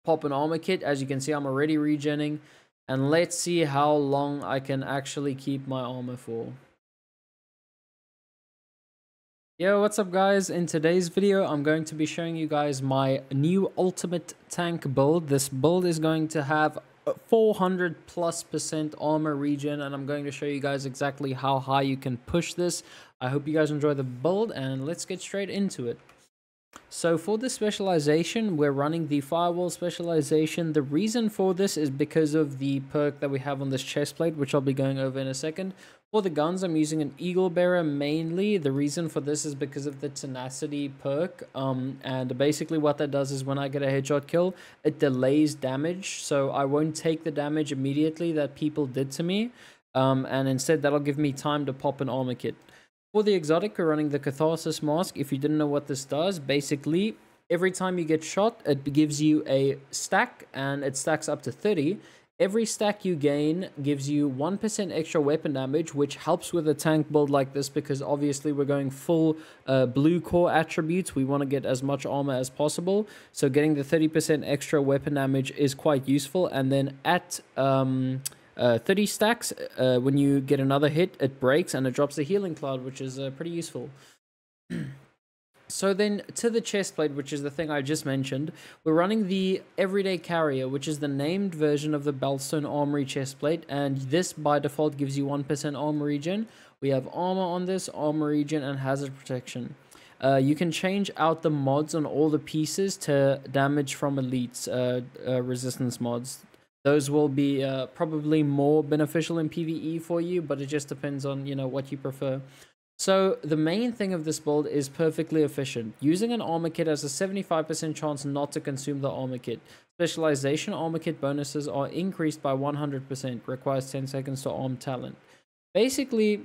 pop an armor kit. As you can see, I'm already regenning. And let's see how long I can actually keep my armor for. Yo, what's up guys? In today's video, I'm going to be showing you guys my new ultimate tank build. This build is going to have 400+% armor regen, and I'm going to show you guys exactly how high you can push this. I hope you guys enjoy the build, and let's get straight into it. So for the specialization, we're running the firewall specialization. The reason for this is because of the perk that we have on this chest plate, which I'll be going over in a second. For the guns, I'm using an eagle bearer mainly. The reason for this is because of the tenacity perk. And basically what that does is when I get a headshot kill, it delays damage. So I won't take the damage immediately that people did to me. And instead that'll give me time to pop an armor kit. For the exotic, we're running the catharsis mask. If you didn't know what this does, basically every time you get shot, it gives you a stack, and it stacks up to 30. Every stack you gain gives you 1% extra weapon damage, which helps with a tank build like this because obviously we're going full blue core attributes. We want to get as much armor as possible. So getting the 30% extra weapon damage is quite useful. And then at 30 stacks, when you get another hit, it breaks and it drops a healing cloud, which is pretty useful. So then to the chest plate, which is the thing I just mentioned, we're running the everyday carrier, which is the named version of the Beltstone armory chest plate, and this by default gives you 1% armor regen. We have armor on this, armor regen, and hazard protection. You can change out the mods on all the pieces to damage from elites, resistance mods. Those will be probably more beneficial in PvE for you, but it just depends on, you know, what you prefer. So the main thing of this build is perfectly efficient. Using an armor kit has a 75% chance not to consume the armor kit. Specialization armor kit bonuses are increased by 100%, requires 10 seconds to arm talent. Basically,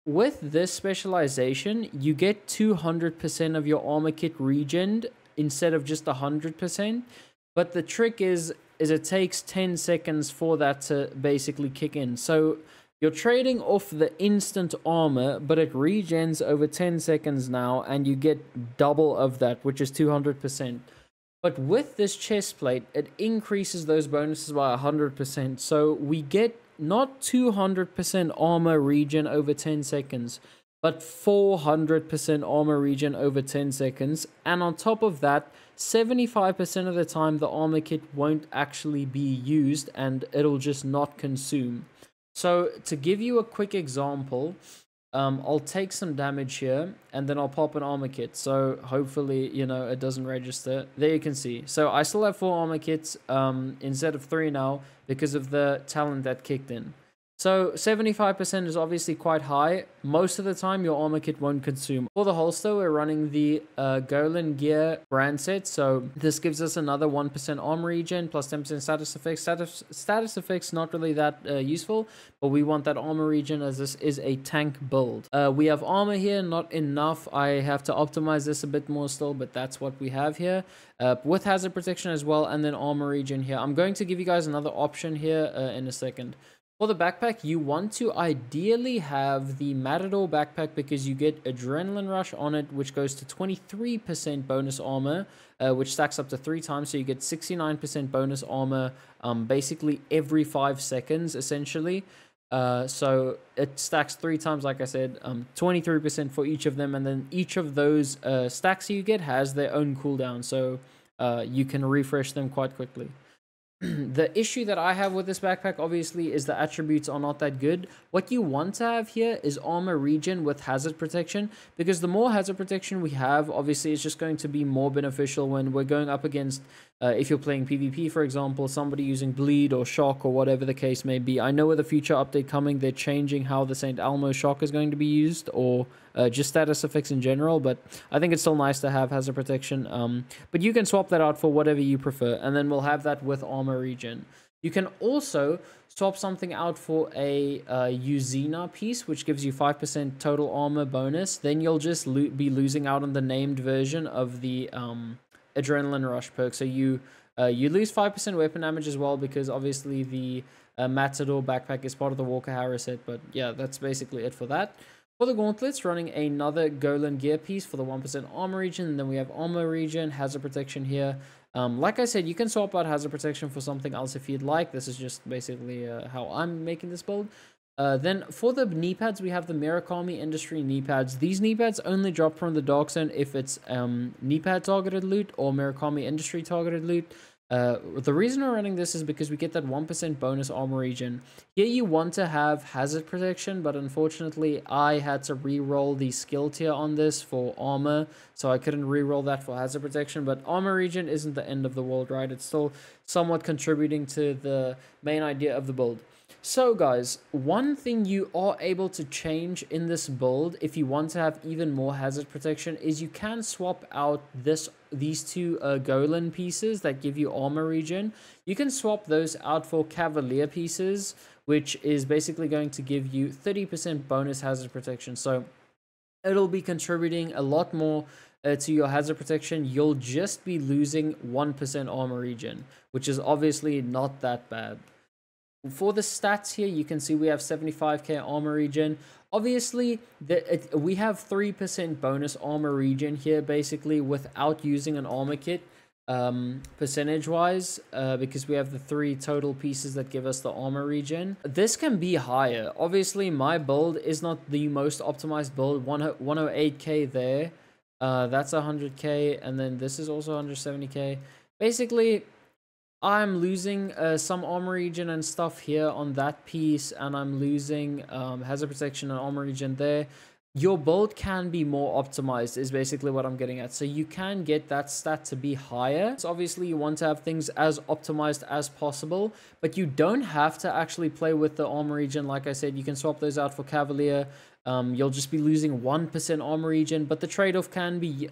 with this specialization, you get 200% of your armor kit regened instead of just 100%. But the trick is it takes 10 seconds for that to basically kick in. So you're trading off the instant armor, but it regens over 10 seconds now, and you get double of that, which is 200%. But with this chest plate, it increases those bonuses by 100%. So we get not 200% armor regen over 10 seconds, but 400% armor regen over 10 seconds. And on top of that, 75% of the time the armor kit won't actually be used and it'll just not consume. So to give you a quick example, I'll take some damage here and then I'll pop an armor kit. So hopefully, you know, it doesn't register. There you can see. So I still have 4 armor kits instead of 3 now because of the talent that kicked in. So 75% is obviously quite high. Most of the time your armor kit won't consume. For the holster, we're running the Golan Gear brand set. So this gives us another 1% armor regen plus 10% status effects. Status effects not really that useful, but we want that armor regen as this is a tank build. We have armor here, not enough. I have to optimize this a bit more still, but that's what we have here. With hazard protection as well, and then armor regen here. I'm going to give you guys another option here in a second. For the backpack, you want to ideally have the Matador backpack because you get Adrenaline Rush on it, which goes to 23% bonus armor, which stacks up to 3 times. So you get 69% bonus armor basically every 5 seconds, essentially. So it stacks 3 times, like I said, 23% for each of them. And then each of those stacks you get has their own cooldown. So you can refresh them quite quickly. The issue that I have with this backpack obviously is the attributes are not that good. What you want to have here is armor regen with hazard protection, because the more hazard protection we have, obviously it's just going to be more beneficial when we're going up against, if you're playing PvP, for example, somebody using bleed or shock or whatever the case may be. I know with a future update coming, they're changing how the St. Elmo shock is going to be used, or just status effects in general, but I think it's still nice to have hazard protection. But you can swap that out for whatever you prefer, and then we'll have that with armor regen. You can also swap something out for a Uzina piece, which gives you 5% total armor bonus. Then you'll just be losing out on the named version of the Adrenaline Rush perk. So you lose 5% weapon damage as well, because obviously the Matador backpack is part of the Walker Harris set. But yeah, that's basically it for that. For the gauntlets, running another Golan gear piece for the 1% armor regen, and then we have armor regen, hazard protection here. Like I said, you can swap out hazard protection for something else if you'd like. This is just basically how I'm making this build. Then for the knee pads, we have the Murakami Industry knee pads. These knee pads only drop from the Dark Zone if it's knee pad targeted loot or Murakami Industry targeted loot. The reason we're running this is because we get that 1% bonus armor regen. Here you want to have hazard protection, but unfortunately I had to re-roll the skill tier on this for armor, so I couldn't re-roll that for hazard protection. But armor regen isn't the end of the world, right? It's still somewhat contributing to the main idea of the build. So guys, one thing you are able to change in this build if you want to have even more hazard protection is you can swap out these two Golan pieces that give you armor regen. You can swap those out for Cavalier pieces, which is basically going to give you 30% bonus hazard protection. So it'll be contributing a lot more to your hazard protection. You'll just be losing 1% armor regen, which is obviously not that bad. For the stats here, you can see we have 75k armor regen. Obviously, we have 3% bonus armor regen here, basically, without using an armor kit, percentage-wise, because we have the 3 total pieces that give us the armor regen. This can be higher. Obviously, my build is not the most optimized build. 108k there. That's 100k, and then this is also 170k. Basically, I'm losing some armor regen and stuff here on that piece, and I'm losing hazard protection and armor regen there. Your build can be more optimized is basically what I'm getting at. So you can get that stat to be higher. So obviously you want to have things as optimized as possible, but you don't have to actually play with the armor regen. Like I said, you can swap those out for Cavalier. You'll just be losing 1% armor regen, but the trade-off can be,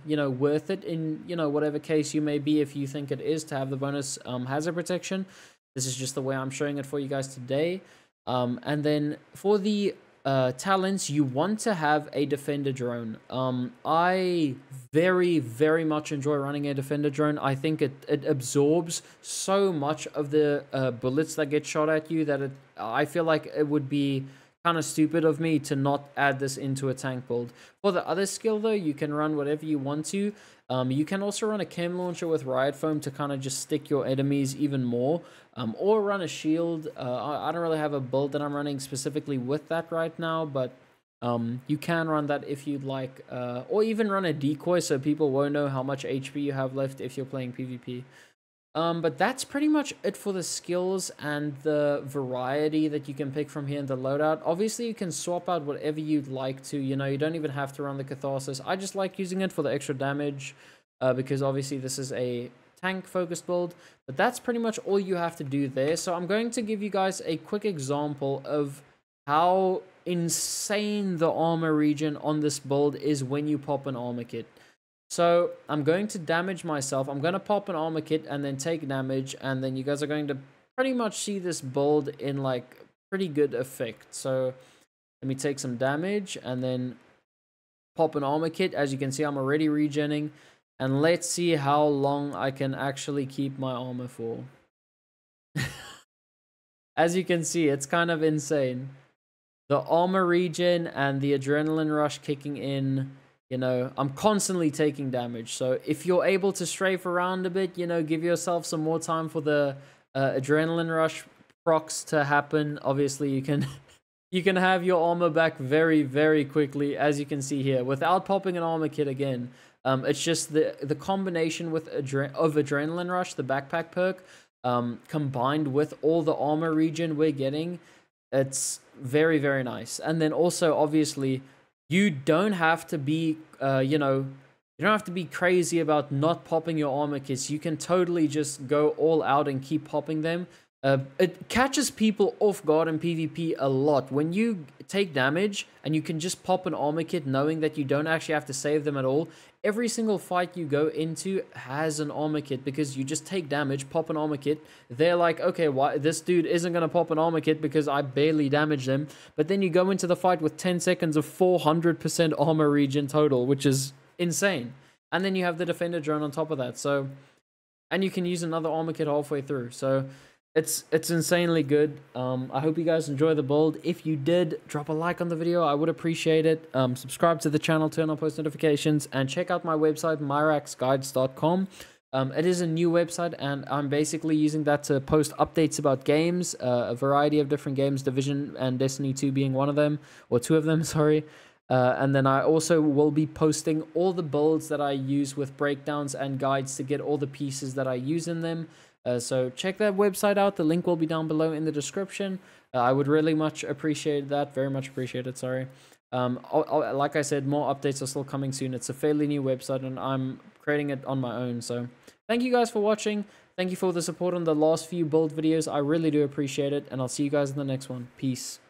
you know, worth it in, you know, whatever case you may be if you think it is to have the bonus hazard protection. This is just the way I'm showing it for you guys today. And then for the talents, you want to have a defender drone. I very much enjoy running a defender drone. I think it absorbs so much of the bullets that get shot at you that I feel like it would be kind of stupid of me to not add this into a tank build. For the other skill though, you can run whatever you want to. You can also run a chem launcher with riot foam to kind of just stick your enemies even more, or run a shield. I don't really have a build that I'm running specifically with that right now, but you can run that if you'd like, or even run a decoy so people won't know how much HP you have left if you're playing PvP. But that's pretty much it for the skills and the variety that you can pick from here in the loadout. Obviously, you can swap out whatever you'd like to. You know, you don't even have to run the catharsis. I just like using it for the extra damage, because obviously this is a tank-focused build. But that's pretty much all you have to do there. So I'm going to give you guys a quick example of how insane the armor regen on this build is when you pop an armor kit. So I'm going to damage myself. I'm going to pop an armor kit and then take damage, and then you guys are going to pretty much see this build in like pretty good effect. So let me take some damage and then pop an armor kit. As you can see, I'm already regenning, and let's see how long I can actually keep my armor for. As you can see, it's kind of insane. The armor regen and the adrenaline rush kicking in. You know, I'm constantly taking damage. So if you're able to strafe around a bit, you know, give yourself some more time for the adrenaline rush procs to happen. Obviously, you can have your armor back very quickly, as you can see here, without popping an armor kit again. It's just the combination with of adrenaline rush, the backpack perk, combined with all the armor regen we're getting. It's very nice. And then also, obviously, you don't have to be, you know, you don't have to be crazy about not popping your armor kits. You can totally just go all out and keep popping them. It catches people off guard in PvP a lot. When you take damage and you can just pop an armor kit knowing that you don't actually have to save them at all, every single fight you go into has an armor kit because you just take damage, pop an armor kit. They're like, okay, why this dude isn't going to pop an armor kit because I barely damaged them. But then you go into the fight with 10 seconds of 400% armor regen total, which is insane. And then you have the defender drone on top of that. So, and you can use another armor kit halfway through. So it's insanely good. I hope you guys enjoy the build. If you did, drop a like on the video. I would appreciate it. Subscribe to the channel, turn on post notifications, and check out my website, myraxguides.com. It is a new website, and I'm basically using that to post updates about games, a variety of different games, Division and Destiny 2 being one of them, or two of them, sorry. And then I also will be posting all the builds that I use with breakdowns and guides to get all the pieces that I use in them. So check that website out. The link will be down below in the description. I would really much appreciate that. Very much appreciate it, sorry. Like I said, more updates are still coming soon. It's a fairly new website, and I'm creating it on my own. So thank you guys for watching. Thank you for the support on the last few build videos. I really do appreciate it, and I'll see you guys in the next one. Peace.